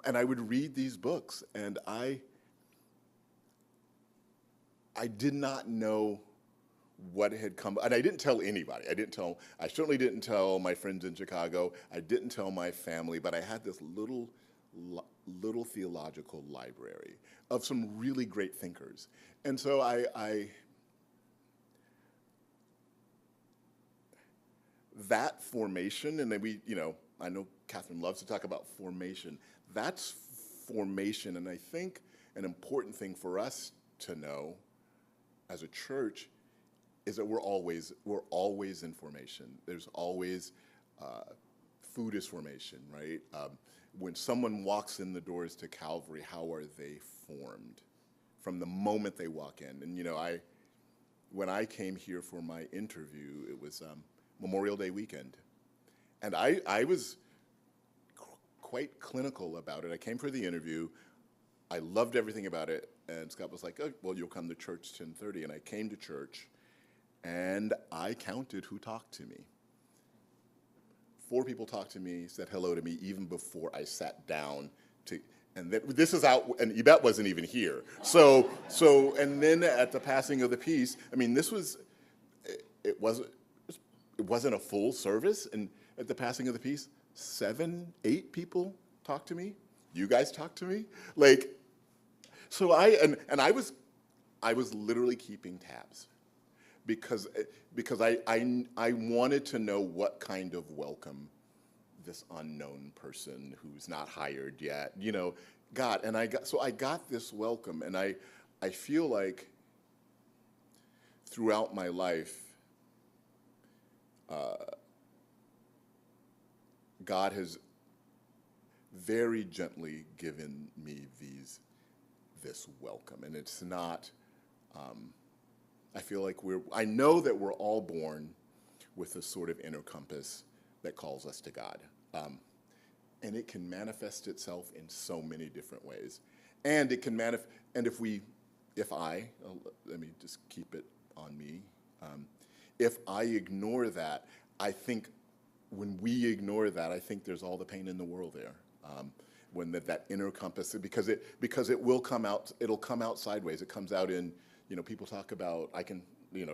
and I would read these books, and I did not know what had come, and I didn't tell anybody. I certainly didn't tell my friends in Chicago. I didn't tell my family, but I had this little theological library of some really great thinkers. And so that formation, and then I know Catherine loves to talk about formation. That's formation, and I think an important thing for us to know as a church is that we're always in formation. There's always food is formation, right? When someone walks in the doors to Calvary, how are they formed from the moment they walk in? And when I came here for my interview, it was Memorial Day weekend, and I was quite clinical about it. I came for the interview. I loved everything about it, and Scott was like, "Oh, well, you'll come to church 10:30," and I came to church, and I counted who talked to me. 4 people talked to me, said hello to me even before I sat down and this is out, and Yvette wasn't even here. So, and then at the passing of the peace, it wasn't a full service, and at the passing of the peace, 7, 8 people talked to me. You guys talked to me, so I was literally keeping tabs, because I wanted to know what kind of welcome this unknown person who's not hired yet, got. And I got this welcome, and I feel like throughout my life, God has very gently given me this welcome, and it's not. I feel like I know that we're all born with a sort of inner compass that calls us to God. And it can manifest itself in so many different ways. And it can let me just keep it on me. If I ignore that, I think when we ignore that, I think there's all the pain in the world there. When that inner compass, because it will come out, it'll come out sideways. It comes out in, people talk about, I can,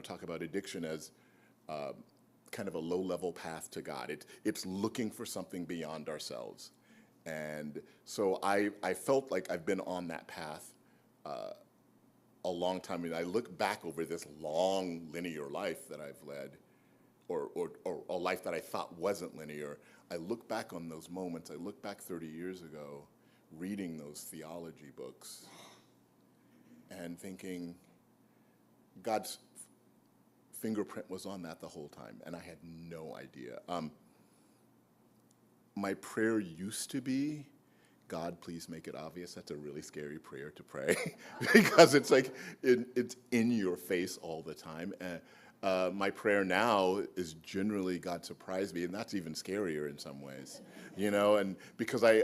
talk about addiction as kind of a low-level path to God. It's looking for something beyond ourselves. And so I felt like I've been on that path a long time. I look back over this long linear life that I've led, or a life that I thought wasn't linear. I look back on those moments. I look back 30 years ago, reading those theology books and thinking God's fingerprint was on that the whole time, and I had no idea. My prayer used to be, God, please make it obvious. That's a really scary prayer to pray because it's like it's in your face all the time. My prayer now is generally, God, surprise me, and that's even scarier in some ways, and because I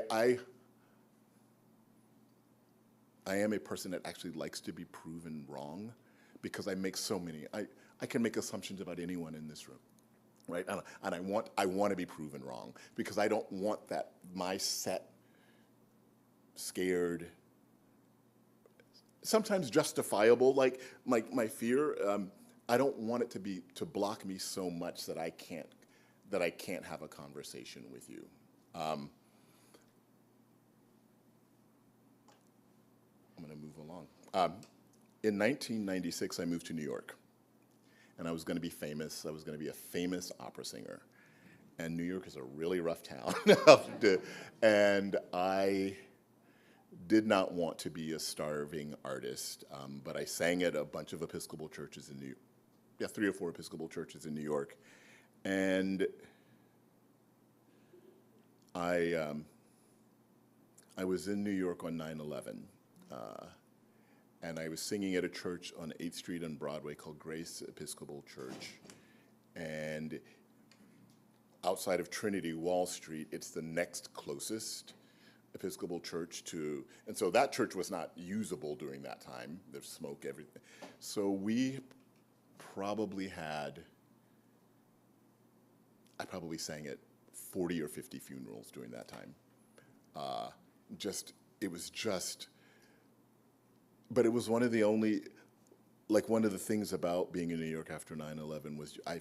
am a person that actually likes to be proven wrong, because I make so many, I can make assumptions about anyone in this room, right? And I want to be proven wrong, because I don't want that, my set, scared, sometimes justifiable, like my fear, I don't want it to block me so much that I can't have a conversation with you. I'm going to move along. In 1996, I moved to New York, and I was going to be famous. I was going to be a famous opera singer, and New York is a really rough town, and I did not want to be a starving artist, but I sang at a bunch of Episcopal churches in 3 or 4 Episcopal churches in New York, and I was in New York on 9/11. And I was singing at a church on 8th Street and Broadway called Grace Episcopal Church. And outside of Trinity, Wall Street, it's the next closest Episcopal church and so that church was not usable during that time. There's smoke, everything. So we probably I probably sang at 40 or 50 funerals during that time. it was just, but it was one of the only, like one of the things about being in New York after 9/11 was I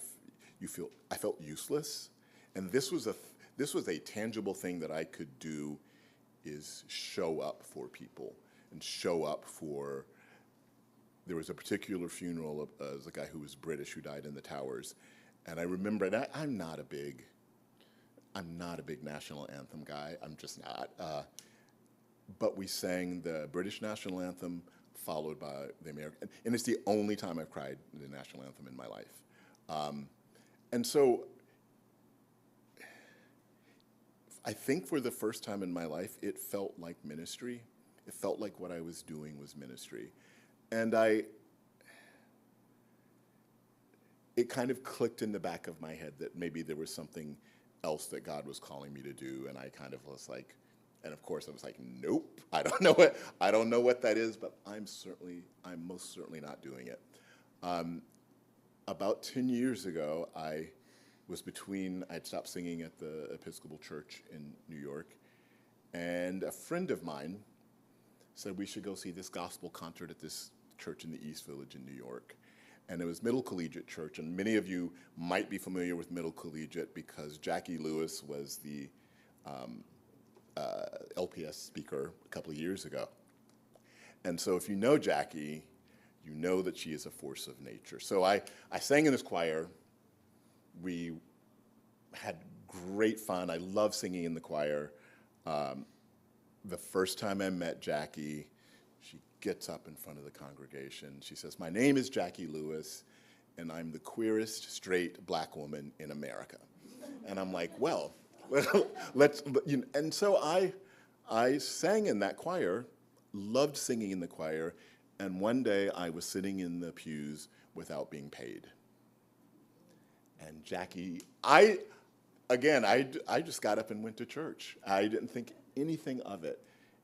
felt useless, and this was a tangible thing that I could do, is show up for people and show up for. There was a particular funeral of a guy who was British who died in the towers, and I remember, and I'm not a big national anthem guy. I'm just not. But we sang the British national anthem followed by the American, and it's the only time I've cried the national anthem in my life. And so I think for the first time in my life, it felt like ministry. It felt like what I was doing was ministry. And it kind of clicked in the back of my head that maybe there was something else that God was calling me to do, and I kind of was like, and of course I was like, nope, I don't know what that is, but I'm most certainly not doing it. About 10 years ago, I'd stopped singing at the Episcopal Church in New York, and a friend of mine said we should go see this gospel concert at this church in the East Village in New York. And it was Middle Collegiate Church, and many of you might be familiar with Middle Collegiate because Jackie Lewis was the LPS speaker a couple of years ago. And so if you know Jackie, you know that she is a force of nature. So I sang in this choir. We had great fun. I love singing in the choir. The first time I met Jackie, she gets up in front of the congregation. She says, "My name is Jackie Lewis, and I'm the queerest straight black woman in America." And I'm like, well, let's, you know, and so I sang in that choir, loved singing in the choir, and one day I was sitting in the pews without being paid. And Jackie, I just got up and went to church. I didn't think anything of it.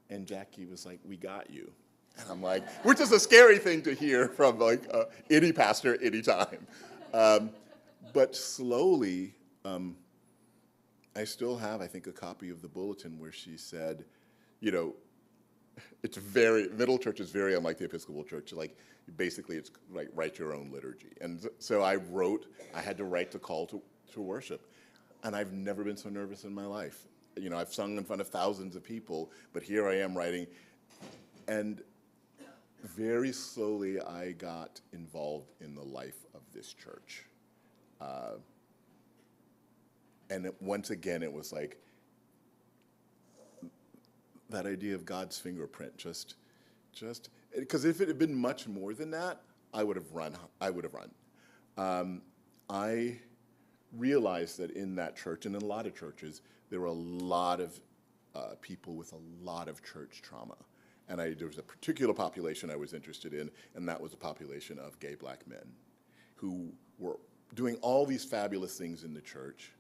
And Jackie was like, "We got you." And I'm like, which is a scary thing to hear from like any pastor anytime. But slowly, I still have, I think, a copy of the bulletin where she said, you know, Middle Church is very unlike the Episcopal Church. Like, basically, it's like write your own liturgy. And so I had to write the call to worship. And I've never been so nervous in my life. You know, I've sung in front of thousands of people, but here I am writing. And very slowly, I got involved in the life of this church. And once again, it was like that idea of God's fingerprint, just because if it had been much more than that, I would have run. I realized that in that church, and in a lot of churches, there were a lot of people with a lot of church trauma. And there was a particular population I was interested in, and that was a population of gay black men who were doing all these fabulous things in the church.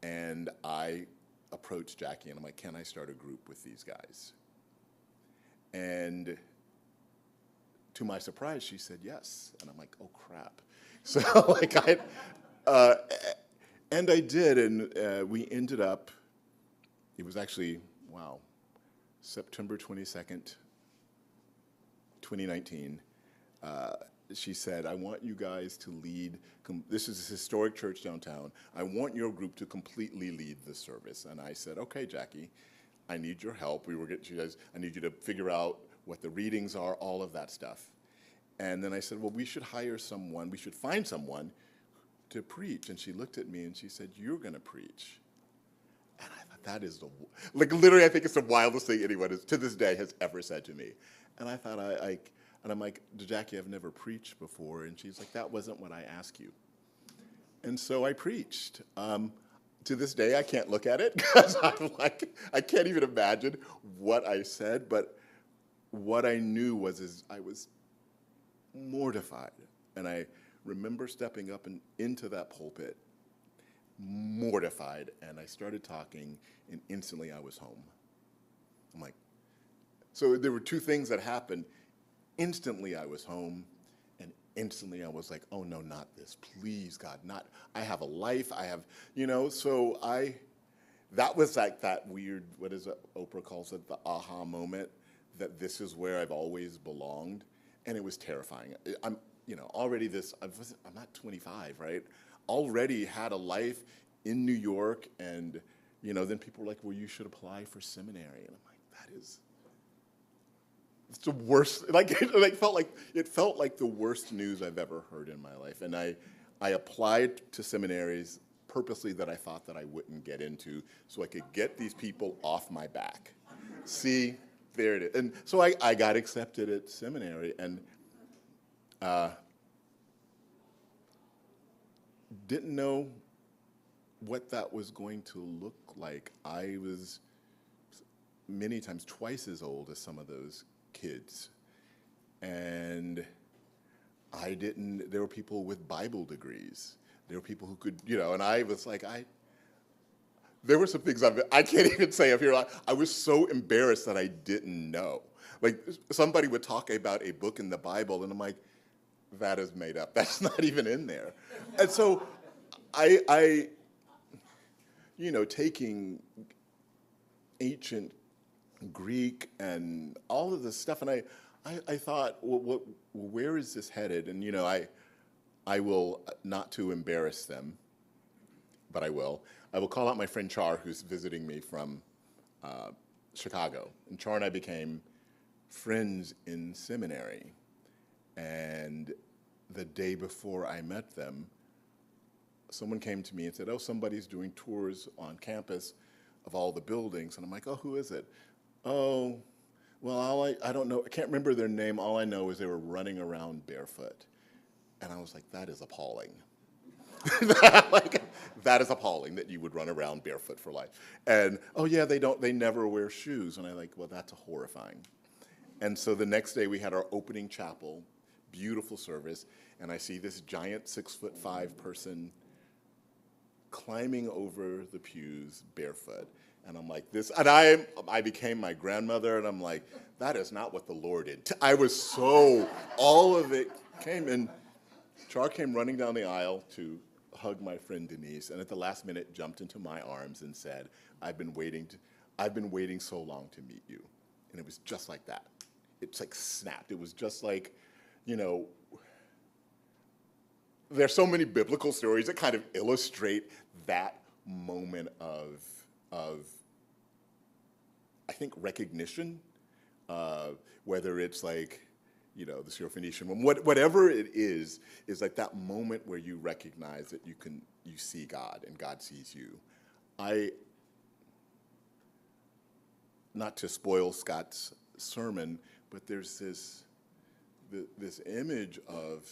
And I approached Jackie, and I'm like, "Can I start a group with these guys?" And to my surprise, she said yes. And I'm like, "Oh, crap." So like and I did, and we ended up, it was actually, wow, September 22nd, 2019, she said, "I want you guys to lead, this is a historic church downtown, I want your group to completely lead the service." And I said, "Okay, Jackie, I need your help. I need you to figure out what the readings are, all of that stuff." And then I said, "Well, we should find someone to preach." And she looked at me and she said, "You're going to preach." And I thought, that is literally, I think it's the wildest thing anyone to this day has ever said to me. And I thought, and I'm like, "Jackie, I've never preached before." And she's like, "That wasn't what I asked you." And so I preached. To this day, I can't look at it because I'm like, I can't even imagine what I said. But what I knew was I was mortified. And I remember stepping up and into that pulpit, mortified, and I started talking, and instantly I was home. I'm like, so there were two things that happened. Instantly I was home, and instantly I was like, "Oh no, not this, please God, not, I have a life, I have," so that was like that weird, what is it, Oprah calls it, the aha moment, that this is where I've always belonged. And it was terrifying. I'm, already I'm not 25, right? Already had a life in New York, and, then people were like, well, you should apply for seminary. And I'm like, it's the worst, it felt like the worst news I've ever heard in my life. And I applied to seminaries purposely that I thought that I wouldn't get into, so I could get these people off my back. See, there it is. And so I got accepted at seminary, and didn't know what that was going to look like. I was many times twice as old as some of those kids. And there were people with Bible degrees. There were people who could, and I was like, there were some things I can't even say up here. I was so embarrassed that I didn't know. Like, somebody would talk about a book in the Bible, and I'm like, that is made up. That's not even in there. And so I taking ancient Greek and all of this stuff, and I thought, well, where is this headed? And, I will, not to embarrass them, but I will call out my friend Char, who's visiting me from Chicago. And Char and I became friends in seminary. And the day before I met them, someone came to me and said, oh, somebody's doing tours on campus of all the buildings. And I'm like, oh, who is it? Oh, well, I don't know. I can't remember their name. All I know is they were running around barefoot. And I was like, that is appalling. That is appalling that you would run around barefoot for life. And, oh yeah, they never wear shoes. And I'm like, well, that's horrifying. And so the next day we had our opening chapel, beautiful service, and I see this giant 6'5" person climbing over the pews barefoot. And I'm like, and I became my grandmother, and I'm like, that is not what the Lord did. I was so, all of it came, and Char came running down the aisle to hug my friend Denise, and at the last minute jumped into my arms and said, I've been waiting so long to meet you. And it was just like that. It's like snapped. It was just like, there's so many biblical stories that kind of illustrate that moment of I think, recognition, whether it's like, the Syrophoenician woman, whatever it is like that moment where you recognize that you see God and God sees you. Not to spoil Scott's sermon, but there's this image of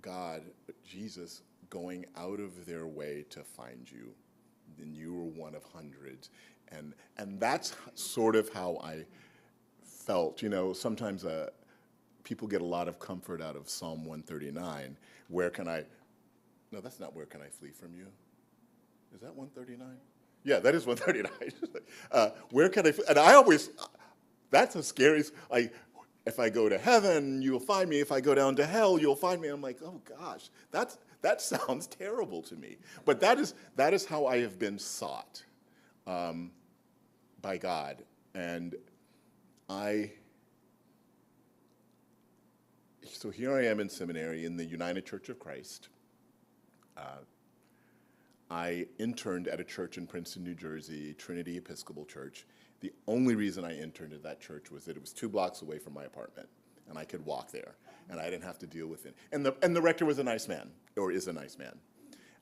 God, Jesus, going out of their way to find you, and you were one of hundreds, and that's sort of how I felt. Sometimes people get a lot of comfort out of Psalm 139. No, that's not where can I flee from you? Is that 139? Yeah, that is 139. Where can I, and I always, that's a scary, like, if I go to heaven, you'll find me. If I go down to hell, you'll find me. I'm like, oh gosh, that sounds terrible to me. But that is how I have been sought by God. And so here I am in seminary in the United Church of Christ. I interned at a church in Princeton, New Jersey, Trinity Episcopal Church. The only reason I interned at that church was that it was 2 blocks away from my apartment, and I could walk there, and I didn't have to deal with it. And the rector was a nice man, or is a nice man.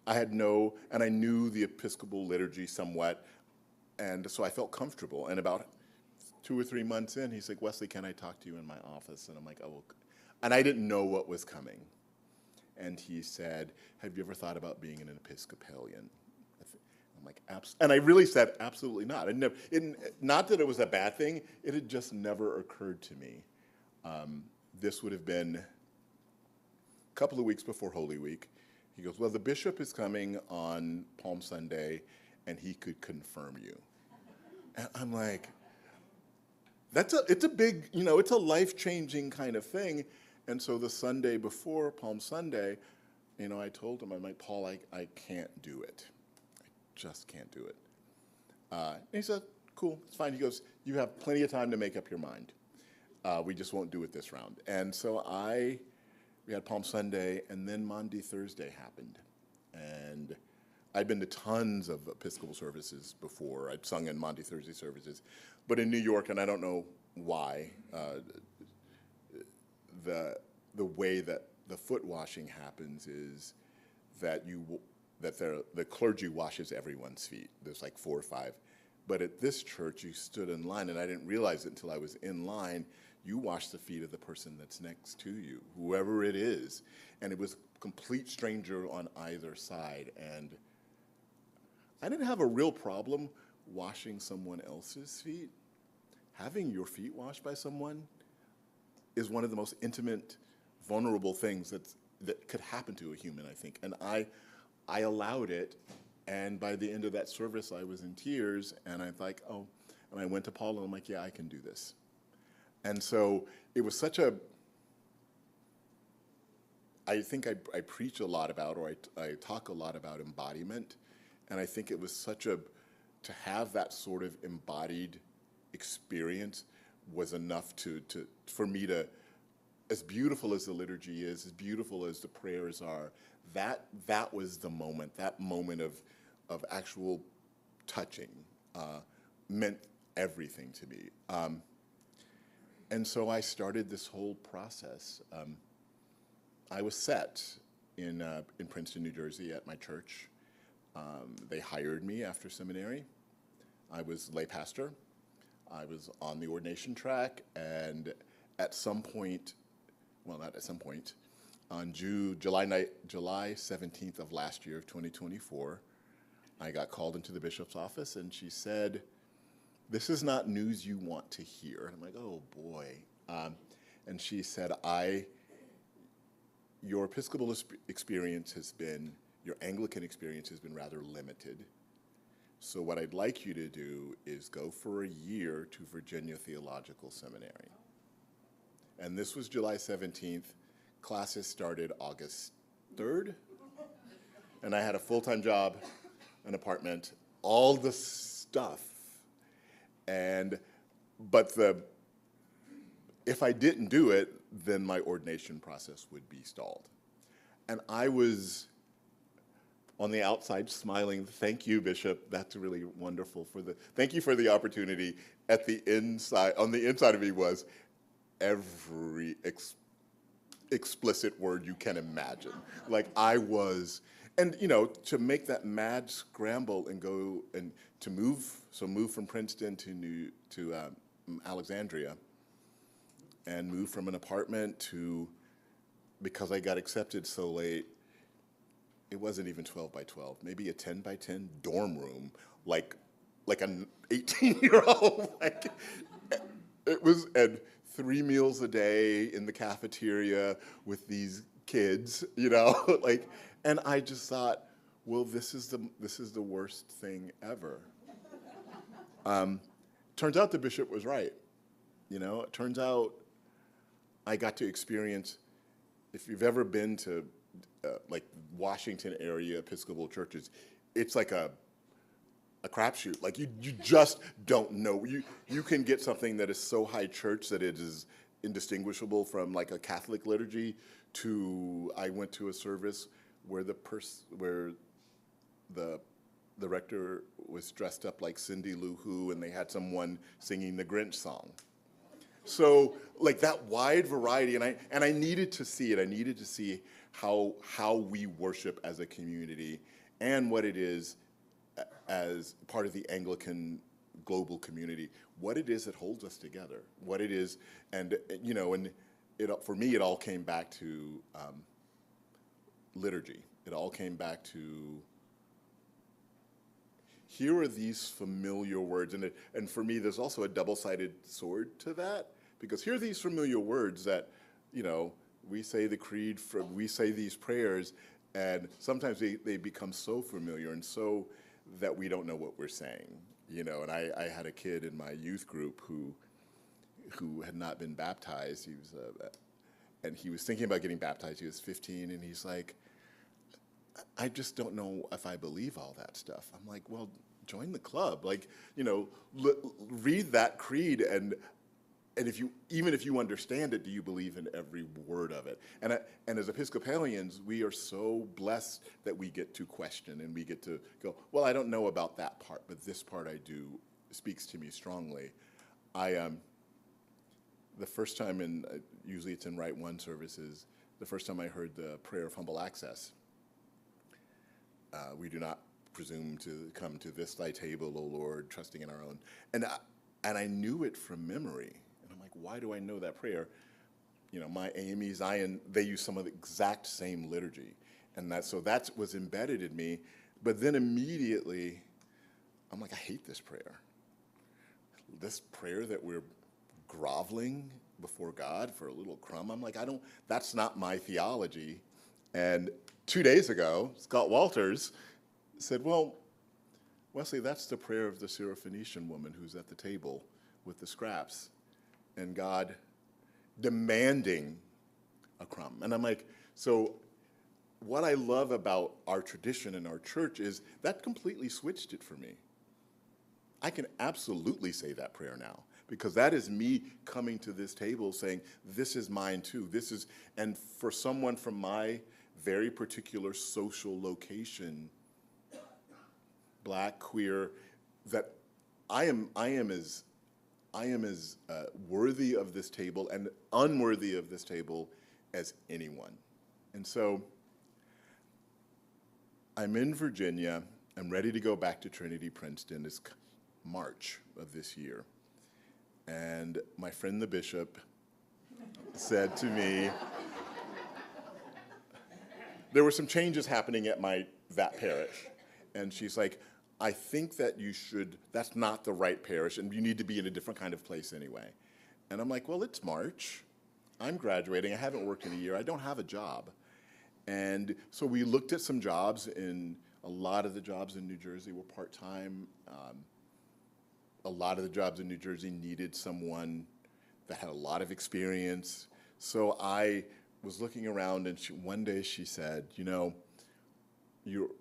And I knew the Episcopal liturgy somewhat, and so I felt comfortable. And about 2 or 3 months in, he's like, Wesley, can I talk to you in my office? And I'm like, oh, and I didn't know what was coming. And he said, have you ever thought about being an Episcopalian? I'm like, and I really said, absolutely not. Not that it was a bad thing, it had just never occurred to me. This would have been a couple of weeks before Holy Week. He goes, well, the bishop is coming on Palm Sunday, and he could confirm you. And I'm like, it's a big, it's a life-changing kind of thing. And so the Sunday before Palm Sunday, I told him, I'm like, Paul, I can't do it. just can't do it. And he said, cool, it's fine. He goes, you have plenty of time to make up your mind. We just won't do it this round. And so we had Palm Sunday, and then Maundy Thursday happened. And I'd been to tons of Episcopal services before. I'd sung in Maundy Thursday services. But in New York, and I don't know why, the way that the foot washing happens is that the clergy washes everyone's feet. There's like 4 or 5. But at this church, you stood in line, and I didn't realize it until I was in line. You wash the feet of the person that's next to you, whoever it is. And it was a complete stranger on either side. And I didn't have a real problem washing someone else's feet. Having your feet washed by someone is one of the most intimate, vulnerable things that could happen to a human, I think. And I allowed it, and by the end of that service, I was in tears, and I'm like, oh, and I went to Paul, and I'm like, yeah, I can do this. And so it was such I think I preach a lot about, or I talk a lot about embodiment, and I think it was to have that sort of embodied experience was enough for me to, as beautiful as the liturgy is, as beautiful as the prayers are, that was the moment, that moment of actual touching meant everything to me. And so I started this whole process. I was set in Princeton, New Jersey at my church. They hired me after seminary. I was lay pastor. I was on the ordination track, and at some point, well, not at some point, on July 17th of last year, of 2024, I got called into the bishop's office, and she said, "This is not news you want to hear." And I'm like, oh boy. And she said, your Episcopal experience has been, your Anglican experience has been rather limited. So what I'd like you to do is go for a year to Virginia Theological Seminary. And this was July 17th. Classes started August 3rd. And I had a full-time job, an apartment, all the stuff. But if I didn't do it, then my ordination process would be stalled. And I was on the outside smiling, "Thank you, Bishop, that's really wonderful thank you for the opportunity." On the inside of me was every explicit word you can imagine. Like I was, and to make that mad scramble and go and to move from Princeton to Alexandria, and move from an apartment to, because I got accepted so late, it wasn't even 12 by 12, maybe a 10 by 10 dorm room, like an 18-year-old. Like, it was, and 3 meals a day in the cafeteria with these kids, like, and I just thought, well, this is the worst thing ever. Turns out the bishop was right. It turns out I got to experience, if you've ever been to like Washington area Episcopal churches, it's like a crapshoot. Like you just don't know. You can get something that is so high church that it is indistinguishable from like a Catholic liturgy to, I went to a service where the rector was dressed up like Cindy Lou Who, and they had someone singing the Grinch song. So like that wide variety, and I needed to see it. I needed to see how we worship as a community and what it is as part of the Anglican global community, what it is that holds us together, what it is, and for me, it all came back to liturgy. It all came back to, here are these familiar words, and for me, there's also a double-sided sword to that, because here are these familiar words that, we say the creed, we say these prayers, and sometimes they become so familiar and so that we don't know what we're saying, And I had a kid in my youth group who had not been baptized. And he was thinking about getting baptized. He was 15, and he's like, I just don't know if I believe all that stuff. I'm like, well, join the club. Like, you know, read that creed, and if you, even if you understand it, do you believe in every word of it? And as Episcopalians, we are so blessed that we get to question and we get to go, well, I don't know about that part, but this part I do speaks to me strongly. The first time usually it's in Rite One services, the first time I heard the prayer of humble access. We do not presume to come to this thy table, O Lord, trusting in our own. And I knew it from memory. And I'm like, why do I know that prayer? You know, my AME Zion, they use some of the exact same liturgy. And so that was embedded in me. But then immediately, I'm like, I hate this prayer. This prayer that we're groveling before God for a little crumb. I'm like, that's not my theology. And 2 days ago, Scott Walters said, well, Wesley, that's the prayer of the Syrophoenician woman who's at the table with the scraps, and God demanding a crumb. And I'm like, so what I love about our tradition and our church is that completely switched it for me. I can absolutely say that prayer now, because that is me coming to this table saying, this is mine too. And for someone from my very particular social location, Black, queer, that I am as worthy of this table and unworthy of this table as anyone. And so I'm in Virginia. I'm ready to go back to Trinity Princeton. It's March of this year. And my friend the bishop said to me, there were some changes happening at that parish. And she's like, I think that that's not the right parish, and you need to be in a different kind of place anyway. And I'm like, well, it's March. I'm graduating. I haven't worked in a year. I don't have a job. And so we looked at some jobs, and a lot of the jobs in New Jersey were part-time. A lot of the jobs in New Jersey needed someone that had a lot of experience. So I was looking around, and one day she said, you know, you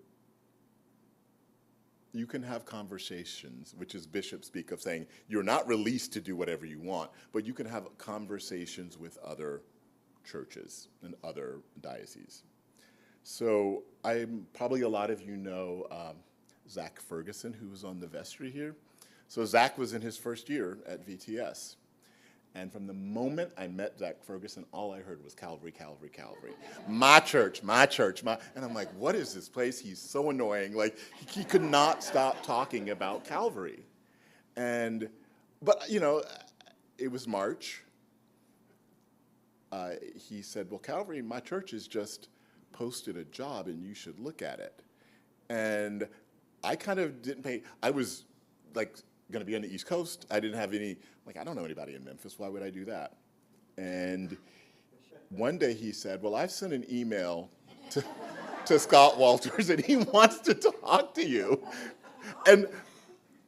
can have conversations, which is bishop speak of saying you're not released to do whatever you want, but you can have conversations with other churches and other dioceses. So probably a lot of you know Zach Ferguson, who was on the vestry here. So Zach was in his first year at VTS. And from the moment I met Zach Ferguson, all I heard was Calvary, Calvary, Calvary. My church, my church, my. And I'm like, what is this place? He's so annoying. Like, he could not stop talking about Calvary. But, you know, it was March. He said, well, Calvary, my church has just posted a job, and you should look at it. And I kind of didn't pay. I was, like, going to be on the East Coast. I didn't have any, I don't know anybody in Memphis. Why would I do that? And one day he said, well, I've sent an email to Scott Walters, and he wants to talk to you. And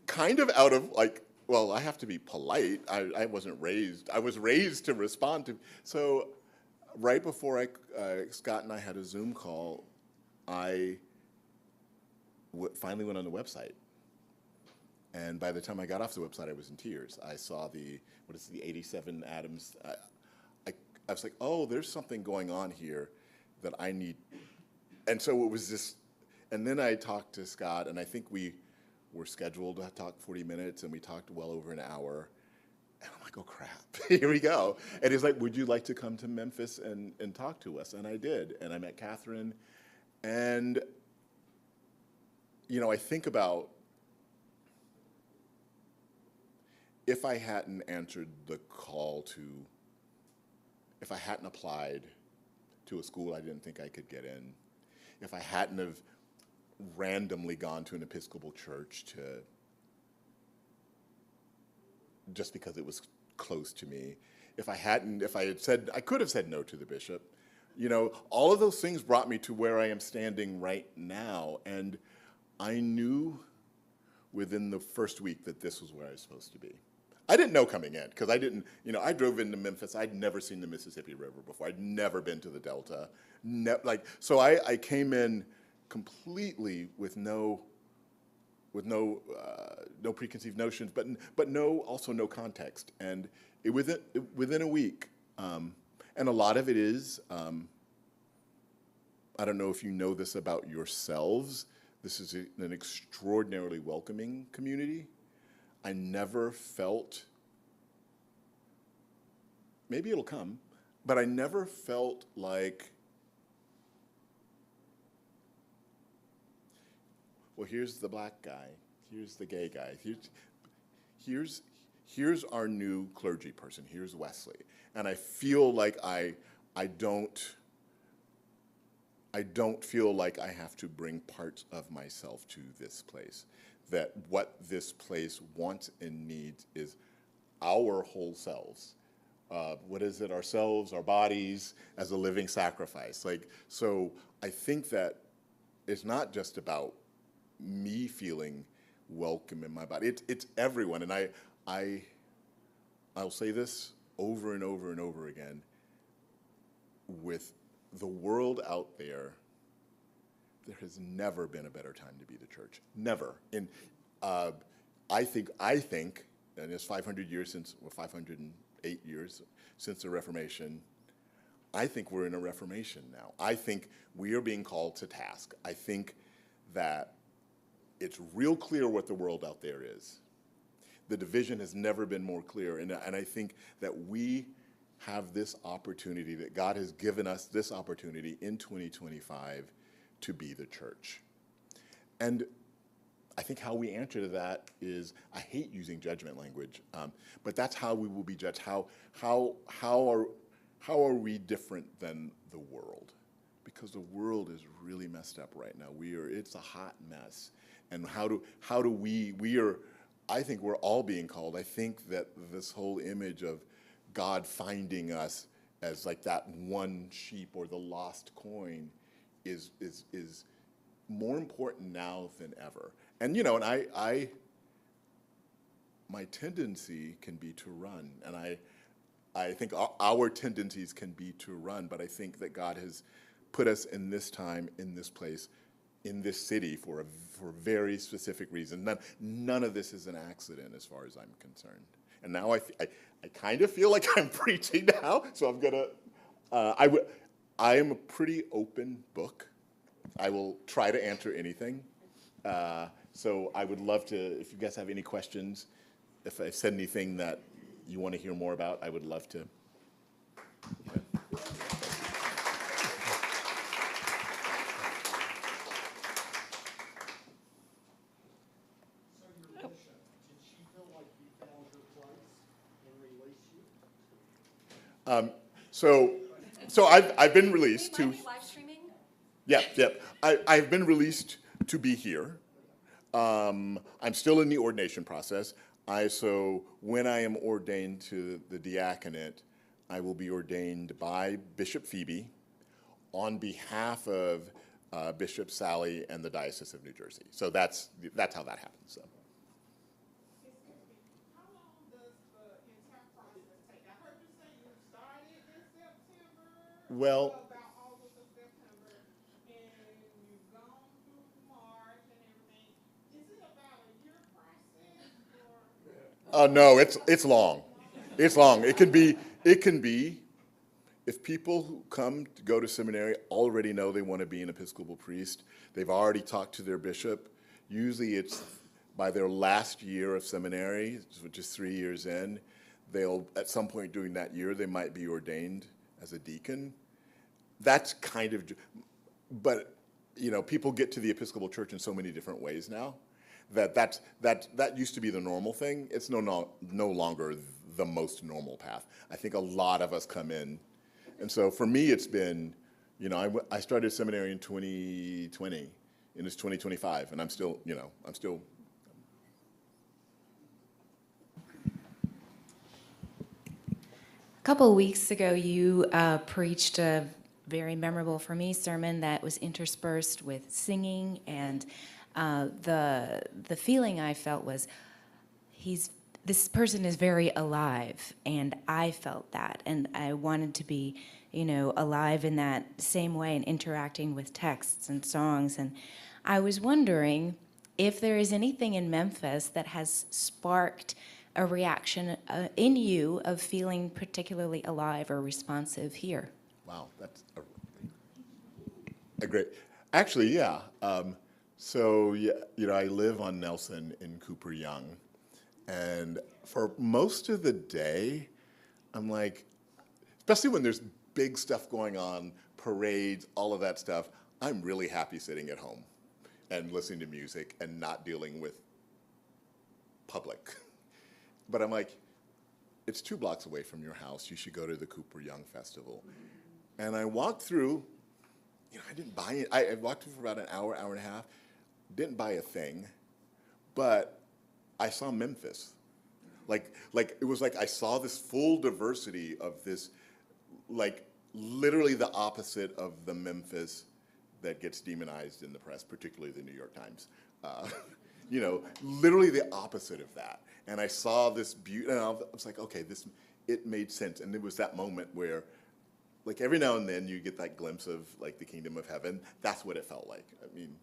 kind of out of, well, I have to be polite. I was raised to respond to. So right before Scott and I had a Zoom call, I finally went on the website. And by the time I got off the website, I was in tears. I saw the 87 Adams. I was like, oh, there's something going on here that I need. And so it was this, and then I talked to Scott, and I think we were scheduled to talk 40 minutes, and we talked well over an hour. And I'm like, oh, crap, here we go. And he's like, would you like to come to Memphis and talk to us? And I did, and I met Catherine. And, you know, I think about, if I hadn't answered the call if I hadn't applied to a school I didn't think I could get in, if I hadn't have randomly gone to an Episcopal church just because it was close to me, if I could have said no to the bishop, you know, all of those things brought me to where I am standing right now. And I knew within the first week that this was where I was supposed to be. I didn't know coming in, because I didn't, you know, I drove into Memphis. I'd never seen the Mississippi River before. I'd never been to the Delta. So I came in completely with no preconceived notions, but also no context. And within a week, and a lot of it is, I don't know if you know this about yourselves, this is an extraordinarily welcoming community. I never felt, maybe it'll come, but I never felt like, well, here's the black guy, here's the gay guy, here's our new clergy person, here's Wesley. And I feel like I don't feel like I have to bring parts of myself to this place. That what this place wants and needs is our whole selves. What is it? Ourselves, our bodies, as a living sacrifice. So I think that it's not just about me feeling welcome in my body. It's everyone, and I'll say this over and over and over again. With the world out there, there has never been a better time to be the church. Never. And I think, and it's 500 years since, or 508 years since the Reformation, I think we're in a Reformation now. I think we are being called to task. I think that it's real clear what the world out there is. The division has never been more clear, and I think that we have this opportunity, that God has given us this opportunity in 2025 to be the church. And I think how we answer to that is, I hate using judgment language, but that's how we will be judged. How are we different than the world? Because the world is really messed up right now. It's a hot mess. And how do we are, I think we're all being called. I think that this whole image of God finding us as like that one sheep or the lost coin is more important now than ever. And and my tendency can be to run, and I think our tendencies can be to run, but I think that God has put us in this time, in this place, in this city for a very specific reason. None of this is an accident as far as I'm concerned. And now I kind of feel like I'm preaching now, so I'm gonna, I am a pretty open book. I will try to answer anything. So I would love to, if you guys have any questions, if I said anything that you want to hear more about, I would love to. So I've been released to. Live streaming? Yep. I've been released to be here. I'm still in the ordination process. So when I am ordained to the diaconate, I will be ordained by Bishop Phoebe on behalf of Bishop Sally and the Diocese of New Jersey. So that's how that happens. So. Well, no, it's long. It's long. It can be, if people who come to go to seminary already know they want to be an Episcopal priest, they've already talked to their bishop. Usually it's by their last year of seminary, which is 3 years in, they'll, at some point during that year, they might be ordained as a deacon. That's kind of, but people get to the Episcopal Church in so many different ways now that used to be the normal thing. It's no longer the most normal path. I think a lot of us come in, and so for me it's been, I started seminary in 2020, and it's 2025, and I'm still. A couple of weeks ago, you preached a very memorable for me sermon that was interspersed with singing, and the feeling I felt was he's this person is very alive, and I felt that, and I wanted to be, alive in that same way and interacting with texts and songs. And I was wondering if there is anything in Memphis that has sparked a reaction in you of feeling particularly alive or responsive here. Wow, that's a great. Actually, yeah. So yeah, I live on Nelson in Cooper Young, and for most of the day, I'm like, especially when there's big stuff going on, parades, all of that stuff, I'm really happy sitting at home and listening to music and not dealing with public. But I'm like, it's 2 blocks away from your house. You should go to the Cooper Young Festival. And I walked through, I didn't buy it. I walked through for about an hour, hour and a half, didn't buy a thing, but I saw Memphis. Like it was like I saw this full diversity of this, like literally the opposite of the Memphis that gets demonized in the press, particularly the New York Times. Literally the opposite of that. And I saw this beauty, and I was like, okay, it made sense. And it was that moment where, like every now and then you get that glimpse of like the kingdom of heaven. That's what it felt like. I mean,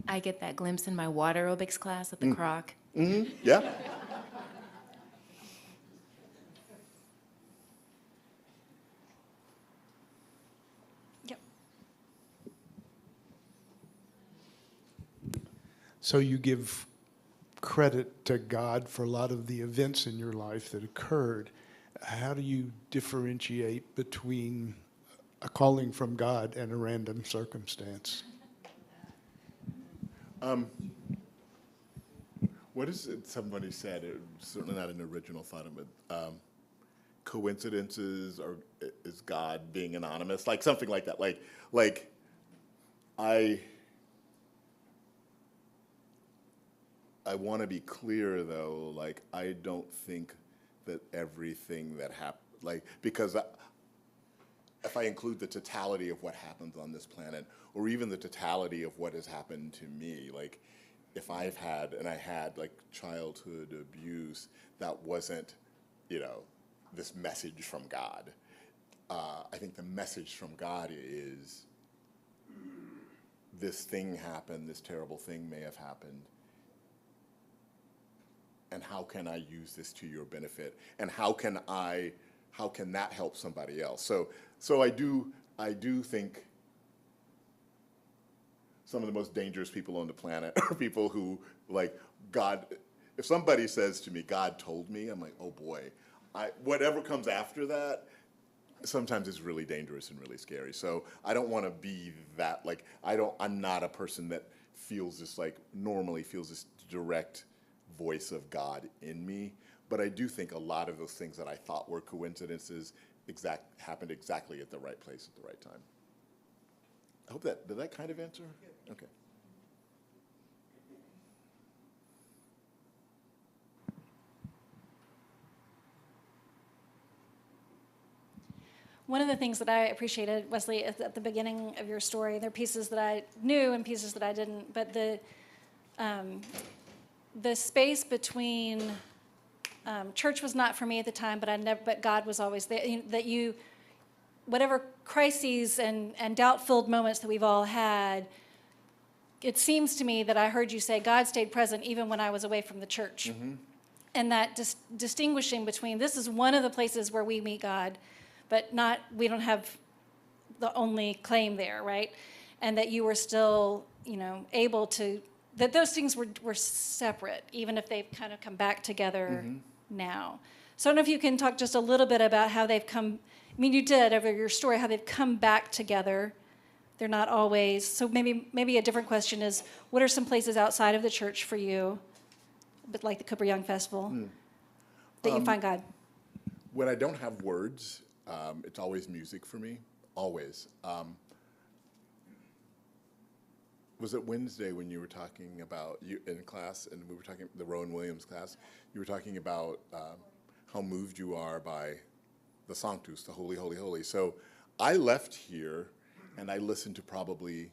I get that glimpse in my water aerobics class at the Croc. Mm-hmm. Yeah. Yep. So you give credit to God for a lot of the events in your life that occurred. How do you differentiate between a calling from God and a random circumstance? What is it somebody said? It's certainly not an original thought of it. Coincidences or is God being anonymous? Like something like that. Like I want to be clear though. Like I don't think that everything that happened, because if I include the totality of what happens on this planet, or even the totality of what has happened to me, like if I had like childhood abuse, that wasn't, this message from God. I think the message from God is this thing happened, this terrible thing may have happened, and how can I use this to your benefit? And how can that help somebody else? So I do think some of the most dangerous people on the planet are people who, like, God, if somebody says to me, God told me, I'm like, oh boy. Whatever comes after that, sometimes it's really dangerous and really scary. So I don't want to be that, like, I'm not a person that normally feels this direct voice of God in me. But I do think a lot of those things that I thought were coincidences happened exactly at the right place at the right time. I hope did that kind of answer? Okay. One of the things that I appreciated, Wesley, at the beginning of your story, there are pieces that I knew and pieces that I didn't, but the space between church was not for me at the time, but God was always there. Whatever crises and doubt-filled moments that we've all had, it seems to me that I heard you say God stayed present even when I was away from the church. Mm-hmm. And that distinguishing between this is one of the places where we meet God, but we don't have the only claim there, right? And that you were still, able to, that those things were separate, even if they've kind of come back together now. So I don't know if you can talk just a little bit about how they've come, you did over your story, how they've come back together. They're not always, so maybe a different question is, what are some places outside of the church for you, but like the Cooper Young Festival, that you find God? When I don't have words, it's always music for me, always. Was it Wednesday when you were talking about, in class, and we were talking, the Rowan Williams class, you were talking about how moved you are by the Sanctus, the Holy, Holy, Holy. So I left here and I listened to probably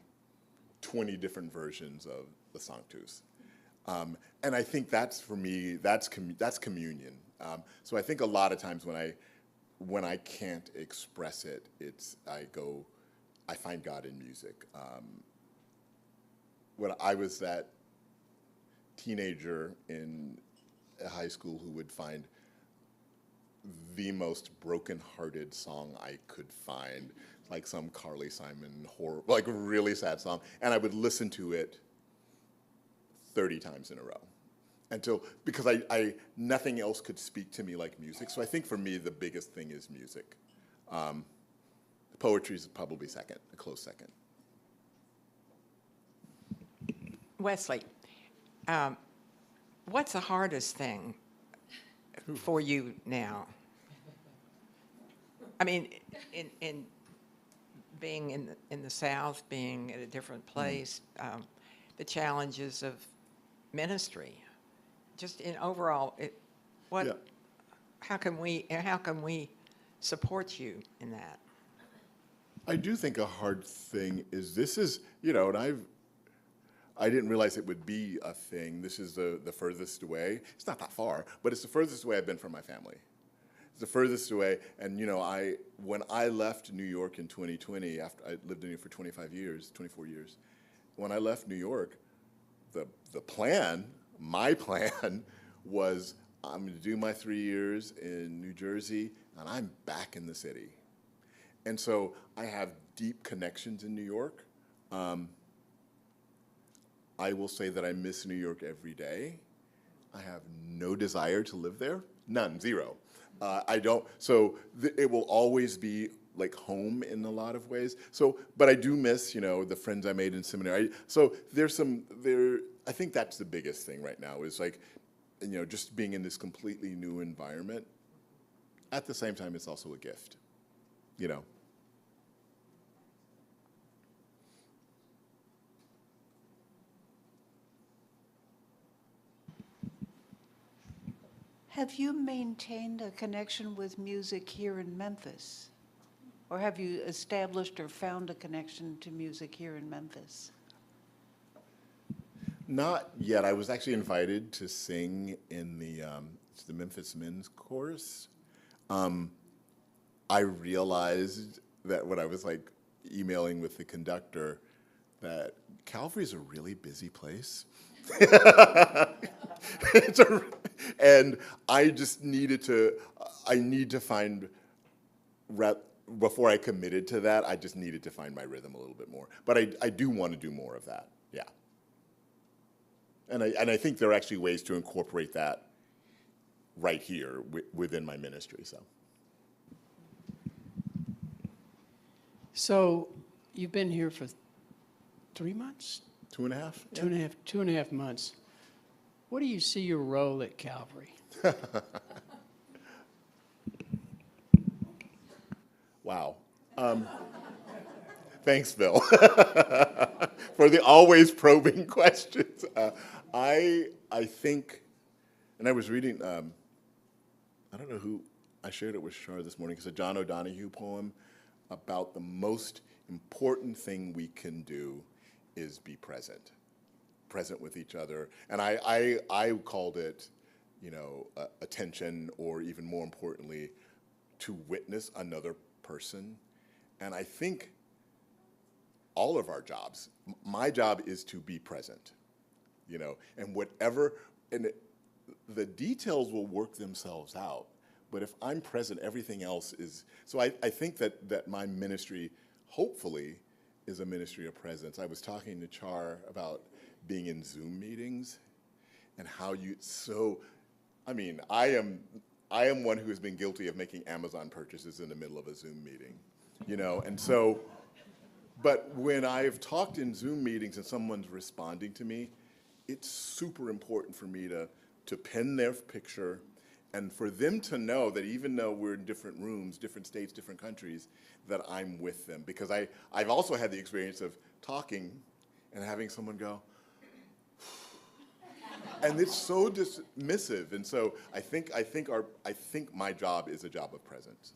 20 different versions of the Sanctus. And I think that's, for me, that's communion. So I think a lot of times when I can't express it, I find God in music. When I was that teenager in high school who would find the most broken-hearted song I could find, like some Carly Simon horror, like a really sad song, and I would listen to it 30 times in a row because I nothing else could speak to me like music. So I think for me the biggest thing is music. Poetry is probably second, a close second. Wesley, what's the hardest thing for you now? I mean, in being in the South, being at a different place, the challenges of ministry, just in overall, how can we support you in that? I do think a hard thing is and I didn't realize it would be a thing. This is the furthest away. It's not that far, but it's the furthest away I've been from my family. It's the furthest away. And when I left New York in 2020, after I lived in New York for 24 years, when I left New York, my plan was I'm going to do my 3 years in New Jersey, and I'm back in the city. And so I have deep connections in New York. I will say that I miss New York every day. I have no desire to live there. None, zero. I don't. So it will always be like home in a lot of ways. So, but I do miss, the friends I made in seminary. So I think that's the biggest thing right now is like, just being in this completely new environment. At the same time, it's also a gift, Have you maintained a connection with music here in Memphis? Or have you established or found a connection to music here in Memphis? Not yet. I was actually invited to sing in the Memphis Men's Chorus. I realized that when I was like emailing with the conductor that Calvary is a really busy place. And I just need to find, before I committed to that, I just needed to find my rhythm a little bit more. But I do want to do more of that, yeah. And I think there are actually ways to incorporate that right here within my ministry, so. So you've been here for 3 months? 2.5? Yeah. 2.5 months. What do you see your role at Calvary? Wow. Thanks, Bill, for the always probing questions. I think, and I was reading, I don't know who, I shared it with Shar this morning, it's a John O'Donohue poem about the most important thing we can do is be present with each other. And I called it, attention, or even more importantly, to witness another person. And I think all of our jobs, my job is to be present, and the details will work themselves out. But if I'm present, everything else is, so I think that my ministry, hopefully, is a ministry of presence. I was talking to Char about being in Zoom meetings and how I am one who has been guilty of making Amazon purchases in the middle of a Zoom meeting, and so, but when I've talked in Zoom meetings and someone's responding to me, it's super important for me to pin their picture and for them to know that even though we're in different rooms, different states, different countries, that I'm with them. Because I've also had the experience of talking and having someone go, and it's so dismissive. And so I think my job is a job of presence.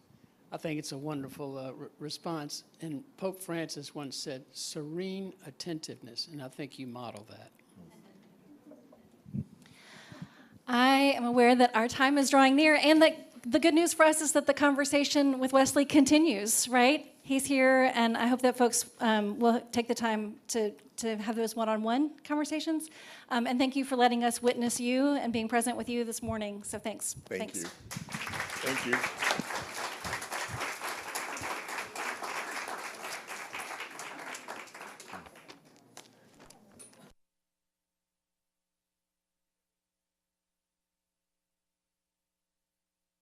I think it's a wonderful response. And Pope Francis once said, serene attentiveness, and I think you model that. I am aware that our time is drawing near, and that the good news for us is that the conversation with Wesley continues, right? He's here, and I hope that folks will take the time to have those one-on-one conversations. And thank you for letting us witness you and being present with you this morning. So thanks. Thank you. Thank you.